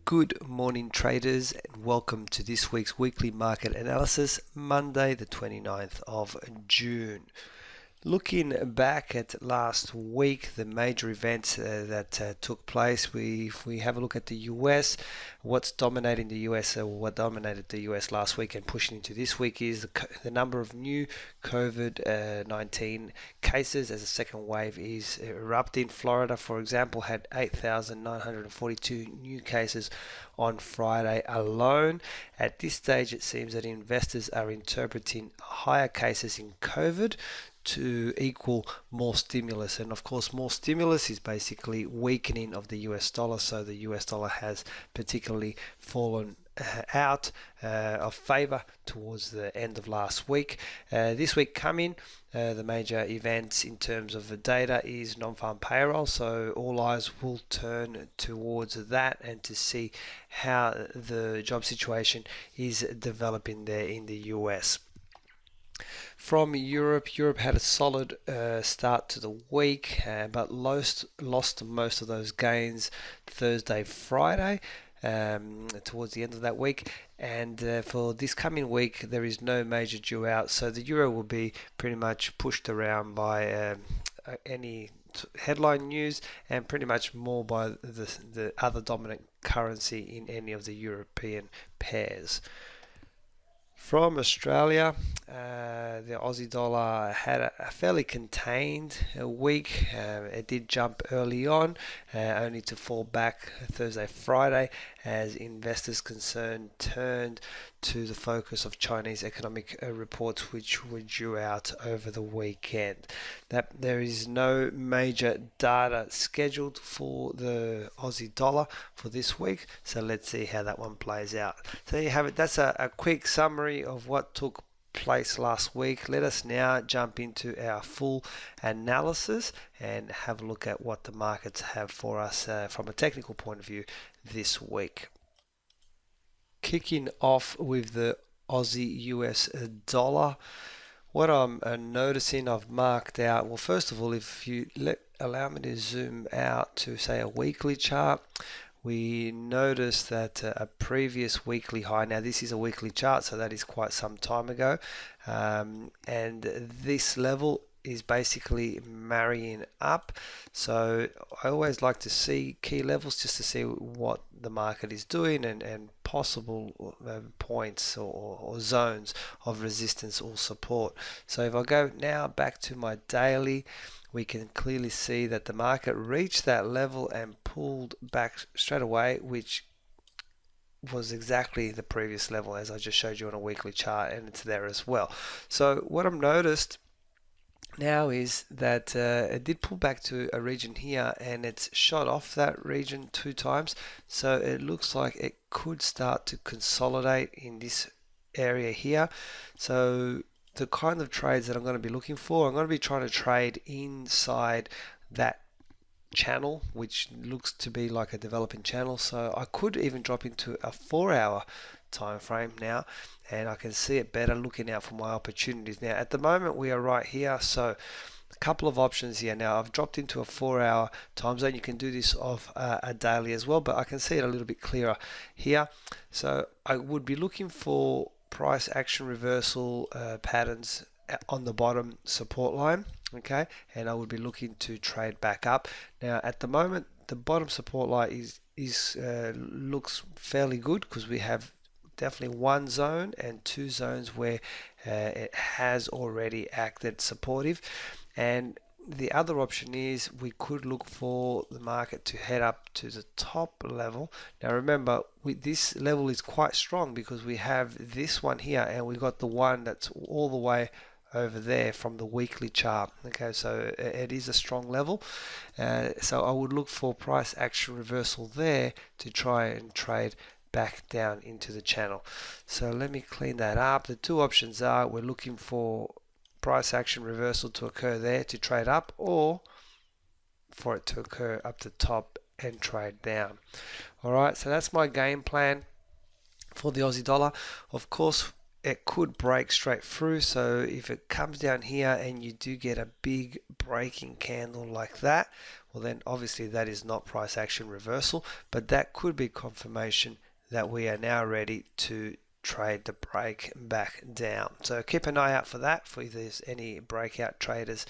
Good morning traders, and welcome to this week's weekly market analysis, Monday the 29th of June. Looking back at last week, the major events that took place, if we have a look at the US, what's dominating the US, what dominated the US last week and pushing into this week is the number of new COVID-19 cases as a second wave is erupting. Florida, for example, had 8,942 new cases on Friday alone. At this stage, it seems that investors are interpreting higher cases in COVID to equal more stimulus, and of course more stimulus is basically weakening of the US dollar, so the US dollar has particularly fallen out of favor towards the end of last week. This week coming, the major events in terms of the data is non-farm payroll, so all eyes will turn towards that and to see how the job situation is developing there in the US. From Europe had a solid start to the week, but lost most of those gains Thursday, Friday, towards the end of that week. And for this coming week, there is no major due out, so the euro will be pretty much pushed around by any headline news and pretty much more by the other dominant currency in any of the European pairs. From Australia, the Aussie dollar had a fairly contained week. It did jump early on, only to fall back Thursday, Friday, as investors' concern turned to the focus of Chinese economic reports, which were due out over the weekend. That there is no major data scheduled for the Aussie dollar for this week, so let's see how that one plays out. So there you have it. That's a quick summary of what took place last week. Let us now jump into our full analysis and have a look at what the markets have for us from a technical point of view this week. Kicking off with the Aussie US dollar, what I'm noticing, I've marked out, well, first of all, if you allow me to zoom out to say a weekly chart, we notice that a previous weekly high, now this is a weekly chart, so that is quite some time ago, and this level is basically marrying up. So I always like to see key levels just to see what the market is doing and possible points or zones of resistance or support. So if I go now back to my daily, we can clearly see that the market reached that level and pulled back straight away, which was exactly the previous level as I just showed you on a weekly chart, and it's there as well. So what I've noticed now is that it did pull back to a region here, and it's shot off that region 2 times, so it looks like it could start to consolidate in this area here. So the kind of trades that I'm going to be looking for, I'm going to be trying to trade inside that channel, which looks to be like a developing channel. So I could even drop into a 4-hour time frame now, and I can see it better looking out for my opportunities. Now at the moment we are right here, so a couple of options here. Now I've dropped into a 4-hour time zone. You can do this off a daily as well, but I can see it a little bit clearer here. So I would be looking for price action reversal patterns on the bottom support line, okay, and I would be looking to trade back up. Now at the moment the bottom support line looks fairly good, because we have definitely one zone and 2 zones where it has already acted supportive, and the other option is we could look for the market to head up to the top level. Now remember, this level is quite strong because we have this one here, and we got the one that's all the way over there from the weekly chart. Okay, so it is a strong level. So I would look for price action reversal there to try and trade back down into the channel. So let me clean that up. The 2 options are, we're looking for price action reversal to occur there to trade up, or for it to occur up the top and trade down. Alright, so that's my game plan for the Aussie dollar. Of course, it could break straight through. So if it comes down here and you do get a big breaking candle like that, well then obviously that is not price action reversal, but that could be confirmation that we are now ready to trade the break back down. So keep an eye out for that, for if there's any breakout traders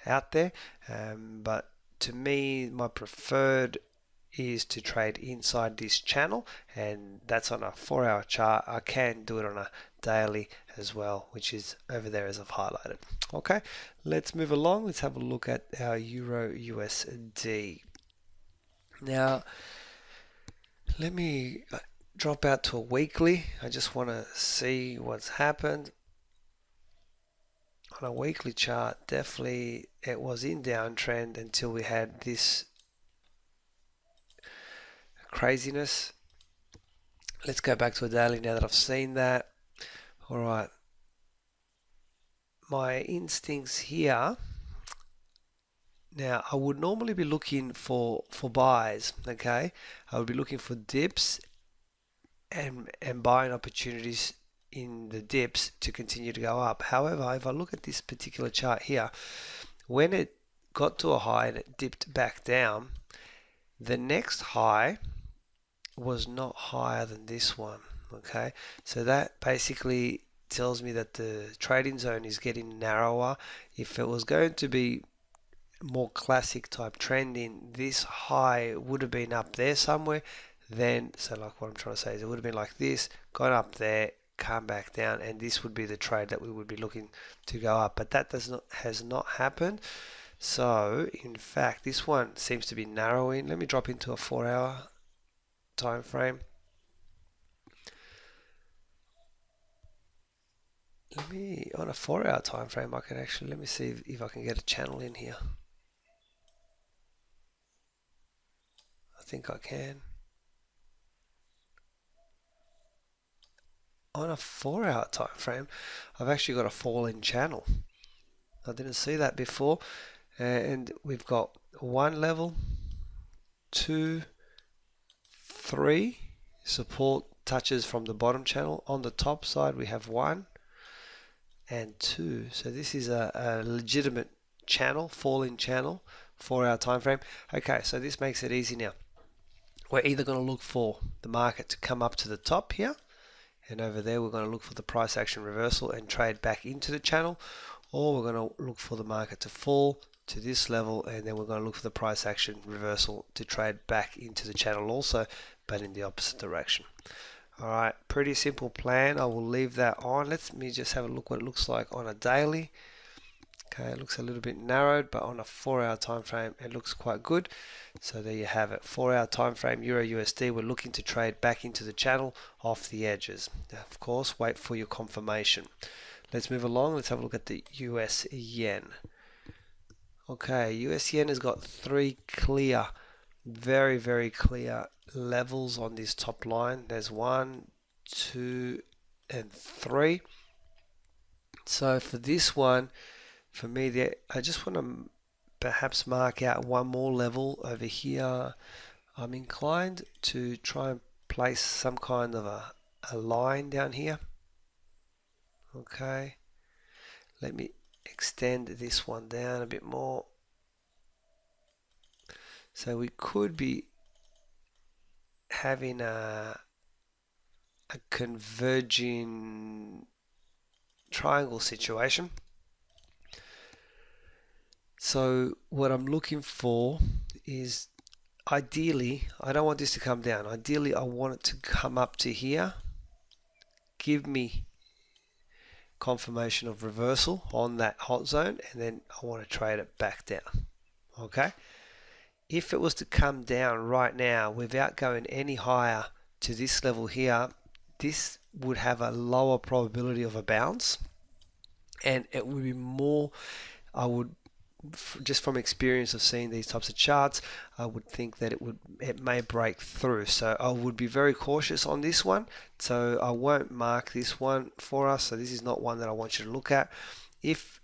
out there. But to me, my preferred is to trade inside this channel, and that's on a 4-hour chart. I can do it on a daily as well, which is over there as I've highlighted. Okay, let's move along. Let's have a look at our Euro USD. Now, let me drop out to a weekly. I just want to see what's happened. On a weekly chart, definitely it was in downtrend until we had this craziness. Let's go back to a daily now that I've seen that. All right, my instincts here. Now I would normally be looking for buys. Okay, I would be looking for dips and buying opportunities in the dips to continue to go up. However, if I look at this particular chart here, when it got to a high and it dipped back down, the next high was not higher than this one. Okay, so that basically tells me that the trading zone is getting narrower. If it was going to be more classic type trending, this high would have been up there somewhere. Then, so like what I'm trying to say is it would have been like this, gone up there, come back down, and this would be the trade that we would be looking to go up. But that has not happened. So in fact, this one seems to be narrowing. Let me drop into a 4-hour time frame. Let me, on a 4-hour time frame, I can actually, let me see if I can get a channel in here. I think I can. On a 4-hour time frame, I've actually got a falling channel. I didn't see that before. And we've got 1 level, 2, 3 support touches from the bottom channel. On the top side we have 1 and 2. So this is a legitimate channel, falling channel, 4-hour time frame. Okay, so this makes it easy now. We're either going to look for the market to come up to the top here, and over there we're going to look for the price action reversal and trade back into the channel, or we're going to look for the market to fall to this level, and then we're going to look for the price action reversal to trade back into the channel also, but in the opposite direction. Alright, pretty simple plan. I will leave that on. Let me just have a look what it looks like on a daily. Okay, it looks a little bit narrowed, but on a 4-hour time frame it looks quite good. So there you have it, 4-hour time frame Euro USD. We're looking to trade back into the channel off the edges. Of course, wait for your confirmation. Let's move along. Let's have a look at the US yen. Okay, US yen has got 3 clear, very clear levels on this top line. There's 1, 2 and 3. So for this one, for me, I just want to perhaps mark out one more level over here. I'm inclined to try and place some kind of a line down here. Okay, let me extend this one down a bit more. So we could be having a converging triangle situation. So what I'm looking for is, ideally, I don't want this to come down. Ideally, I want it to come up to here, give me confirmation of reversal on that hot zone, and then I want to trade it back down. Okay, if it was to come down right now without going any higher to this level here, this would have a lower probability of a bounce, and it would be more, I would, just from experience of seeing these types of charts, I would think that it may break through. So I would be very cautious on this one. So I won't mark this one for us. So this is not one that I want you to look at. If,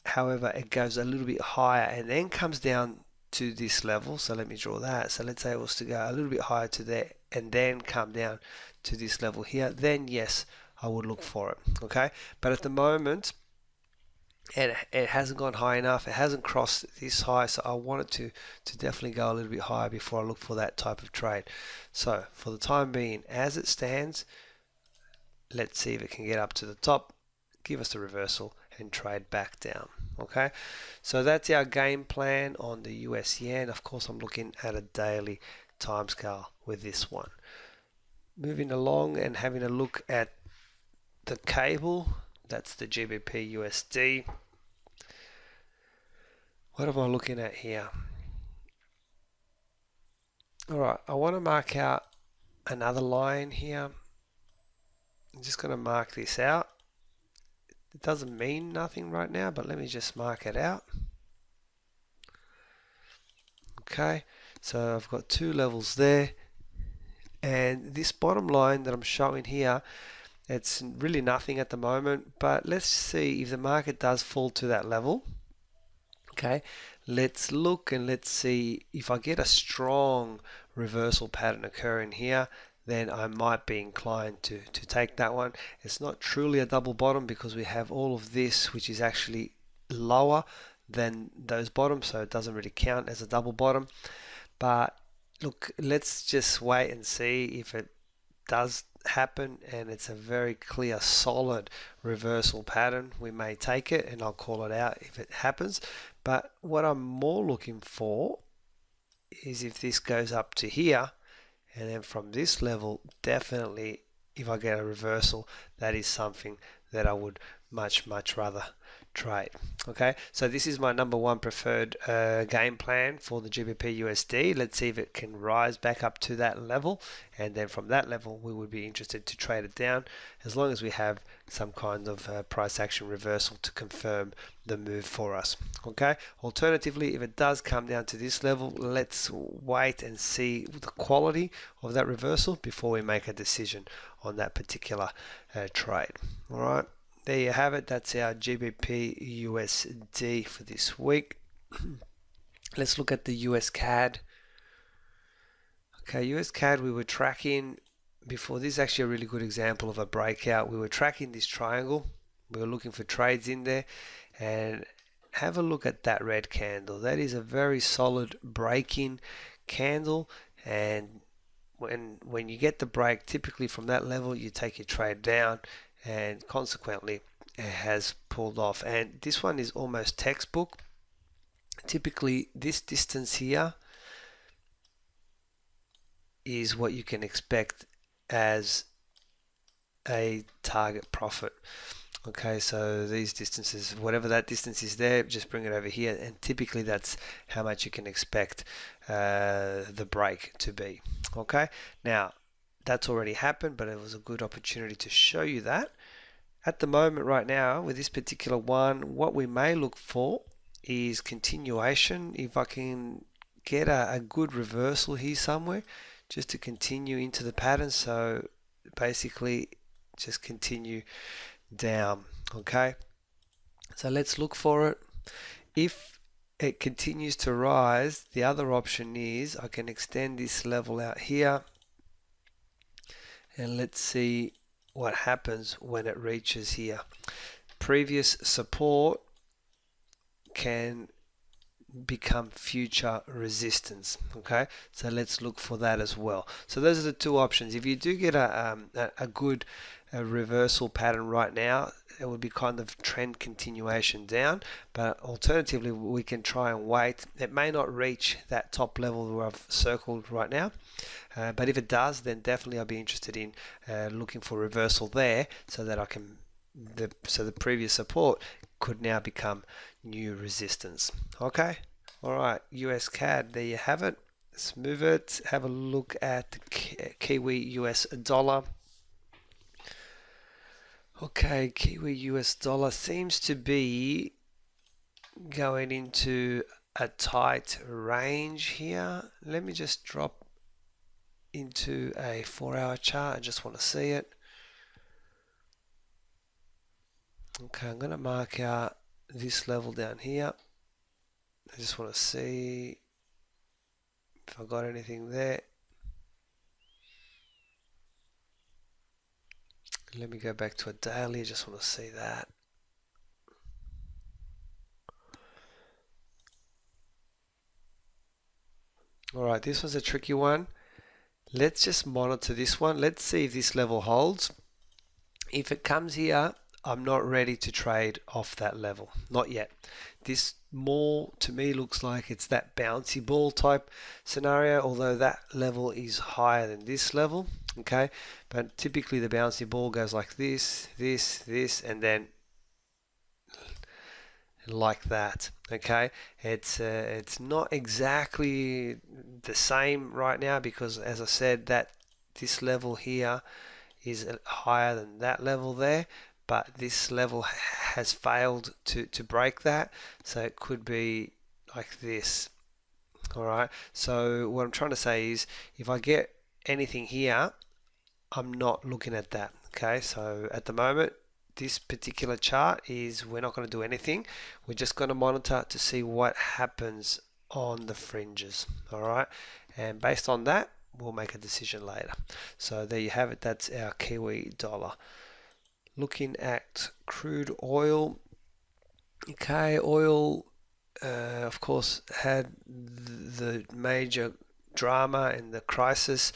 however, it goes a little bit higher and then comes down to this level, so let me draw that. So let's say it was to go a little bit higher to there and then come down to this level here, then yes, I would look for it. Okay, but at the moment it hasn't gone high enough. It hasn't crossed this high, so I want it to definitely go a little bit higher before I look for that type of trade. So for the time being, as it stands, let's see if it can get up to the top, give us a reversal, and trade back down. Okay, so that's our game plan on the US yen. Of course, I'm looking at a daily timescale with this one. Moving along and having a look at the cable, that's the GBPUSD. What am I looking at here? Alright, I want to mark out another line here. I'm just going to mark this out. It doesn't mean nothing right now, but let me just mark it out. Okay, so I've got two levels there, and this bottom line that I'm showing here, it's really nothing at the moment, but let's see if the market does fall to that level. Okay, let's look and let's see if I get a strong reversal pattern occurring here, then I might be inclined to take that one. It's not truly a double bottom because we have all of this which is actually lower than those bottoms, so it doesn't really count as a double bottom. But look, let's just wait and see if it does happen and it's a very clear solid reversal pattern. We may take it and I'll call it out if it happens, but what I'm more looking for is if this goes up to here, and then from this level, definitely if I get a reversal, that is something that I would much rather trade. Okay, so this is my number one preferred game plan for the GBP USD. Let's see if it can rise back up to that level, and then from that level we would be interested to trade it down, as long as we have some kind of price action reversal to confirm the move for us. Okay, alternatively, if it does come down to this level, let's wait and see the quality of that reversal before we make a decision on that particular trade. All right, there you have it. That's our GBP USD for this week. Let's look at the USCAD. Okay, USCAD we were tracking before. This is actually a really good example of a breakout. We were tracking this triangle. We were looking for trades in there, and have a look at that red candle. That is a very solid breaking candle, and when you get the break, typically from that level you take your trade down, and consequently it has pulled off. And this one is almost textbook. Typically this distance here is what you can expect as a target profit. Okay, so these distances, whatever that distance is there, just bring it over here, and typically that's how much you can expect the break to be. Okay, now that's already happened, but it was a good opportunity to show you that. At the moment right now with this particular one, what we may look for is continuation. If I can get a good reversal here somewhere, just to continue into the pattern, so basically just continue down. Okay, so let's look for it. If it continues to rise, the other option is I can extend this level out here, and let's see what happens when it reaches here. Previous support can become future resistance. Okay, so let's look for that as well. So those are the two options. If you do get a good reversal pattern right now, it would be kind of trend continuation down, but alternatively we can try and wait. It may not reach that top level where I've circled right now, but if it does, then definitely I'll be interested in looking for reversal there, so that I can so the previous support could now become new resistance. Okay, all right, US CAD, there you have it. Let's move it. Have a look at the Kiwi US dollar. Okay, Kiwi US dollar seems to be going into a tight range here. Let me just drop into a 4-hour chart. I just want to see it. Okay, I'm going to mark out this level down here. I just want to see if I got anything there. Let me go back to a daily. I just want to see that. All right, this was a tricky one. Let's just monitor this one. Let's see if this level holds. If it comes here, I'm not ready to trade off that level. Not yet. This more to me looks like it's that bouncy ball type scenario, although that level is higher than this level. Okay, but typically the bouncy ball goes like this, and then like that. Okay, it's not exactly the same right now because, as I said, that this level here is higher than that level there, but this level has failed to break that, so it could be like this. All right, so what I'm trying to say is if I get anything here, I'm not looking at that. Okay, so at the moment this particular chart is we're not going to do anything. We're just going to monitor to see what happens on the fringes. All right, and based on that we'll make a decision later. So there you have it. That's our Kiwi dollar. Looking at crude oil. Okay, oil of course had the major drama and the crisis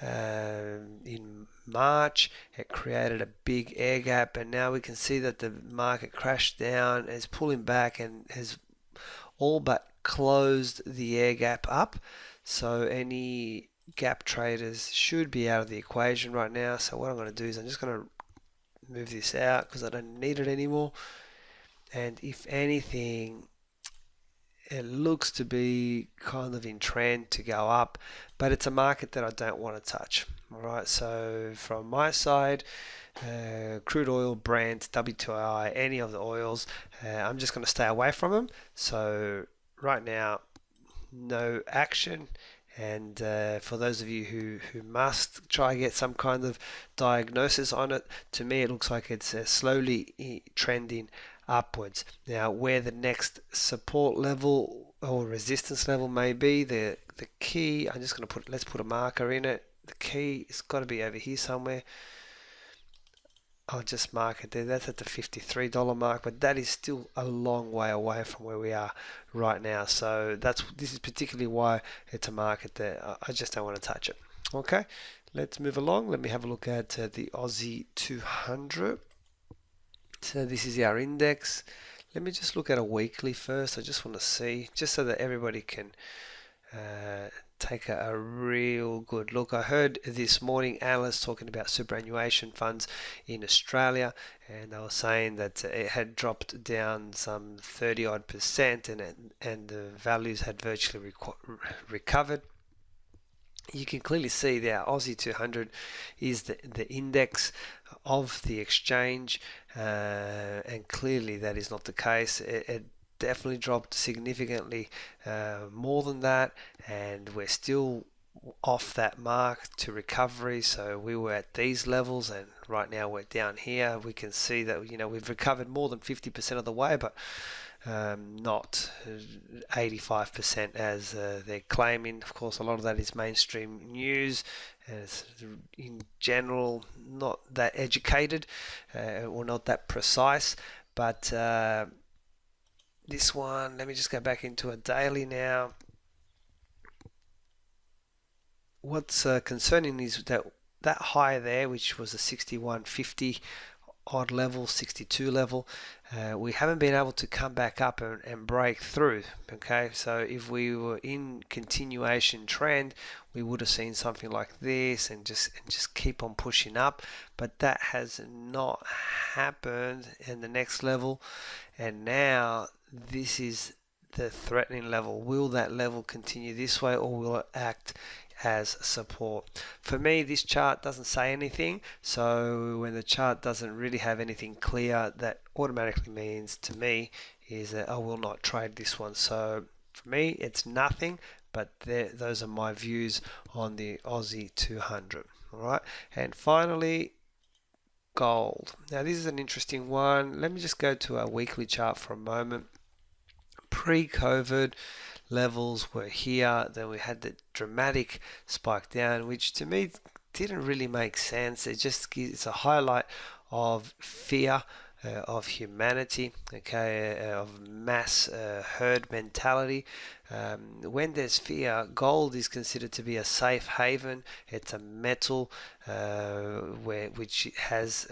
in March. It created a big air gap, and now we can see that the market crashed down, is pulling back, and has all but closed the air gap up. So any gap traders should be out of the equation right now. So what I'm going to do is I'm just going to move this out because I don't need it anymore. And if anything, it looks to be kind of in trend to go up, but it's a market that I don't want to touch. All right, so from my side, crude oil, Brent, WTI, any of the oils, I'm just going to stay away from them. So right now, no action. And for those of you who must try and get some kind of diagnosis on it, to me it looks like it's slowly trending upwards. Now where the next support level or resistance level may be, the key, I'm just going to let's put a marker in it. The key has got to be over here somewhere. I'll just mark it there. That's at the $53 mark, but that is still a long way away from where we are right now. So this is particularly why it's a market that I just don't want to touch it. Okay, let's move along. Let me have a look at the Aussie 200. So this is our index. Let me just look at a weekly first. I just want to see, just so that everybody can take a real good look. I heard this morning analysts talking about superannuation funds in Australia, and they were saying that it had dropped down some 30 odd percent, and the values had virtually recovered. You can clearly see that Aussie 200 is the index of the exchange, and clearly that is not the case. It definitely dropped significantly more than that, and we're still off that mark to recovery. So we were at these levels, and right now we're down here. We can see that we've recovered more than 50% of the way, but not 85% as they're claiming. Of course, a lot of that is mainstream news, and it's in general not that educated or not that precise. But this one, let me just go back into a daily now. What's concerning is that high there, which was a 61.50 odd level, 62 level, we haven't been able to come back up and break through. Okay, so if we were in continuation trend, we would have seen something like this and just keep on pushing up, but that has not happened in the next level. And now this is the threatening level. Will that level continue this way, or will it act as support? For me, this chart doesn't say anything, so when the chart doesn't really have anything clear, that automatically means to me is that I will not trade this one. So for me, it's nothing, but those are my views on the Aussie 200. All right, and finally, gold. Now this is an interesting one. Let me just go to our weekly chart for a moment. Pre-COVID levels were here, then we had the dramatic spike down, which to me didn't really make sense. It's a highlight of fear of humanity, okay, of mass herd mentality. When there's fear, gold is considered to be a safe haven. It's a metal which has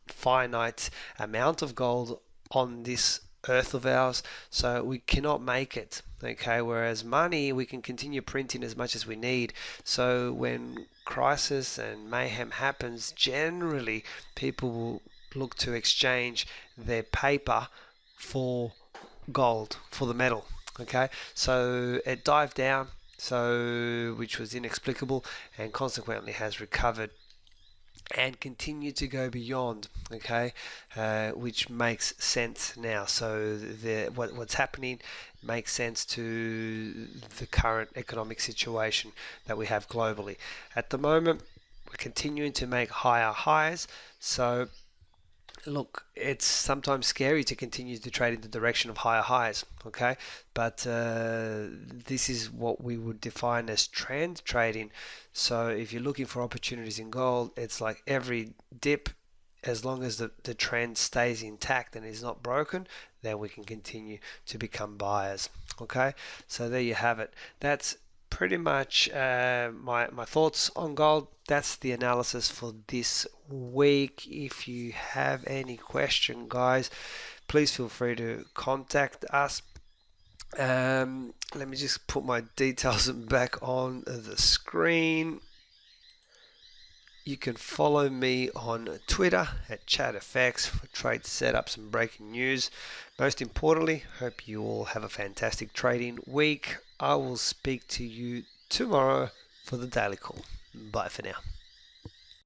finite amount of gold on this earth of ours, so we cannot make it, okay, whereas money, we can continue printing as much as we need. So when crisis and mayhem happens, generally people will look to exchange their paper for gold, for the metal, okay. So it dived down, so which was inexplicable, and consequently has recovered and continue to go beyond, okay, which makes sense now. So what's happening makes sense to the current economic situation that we have globally. At the moment, we're continuing to make higher highs. So look, it's sometimes scary to continue to trade in the direction of higher highs, okay? But this is what we would define as trend trading. So if you're looking for opportunities in gold, it's like every dip, as long as the trend stays intact and is not broken, then we can continue to become buyers, okay? So there you have it. That's pretty much my thoughts on gold. That's the analysis for this week. If you have any question, guys, please feel free to contact us. Let me just put my details back on the screen. You can follow me on Twitter at ChatFX for trade setups and breaking news. Most importantly, hope you all have a fantastic trading week. I will speak to you tomorrow for the daily call. Bye for now.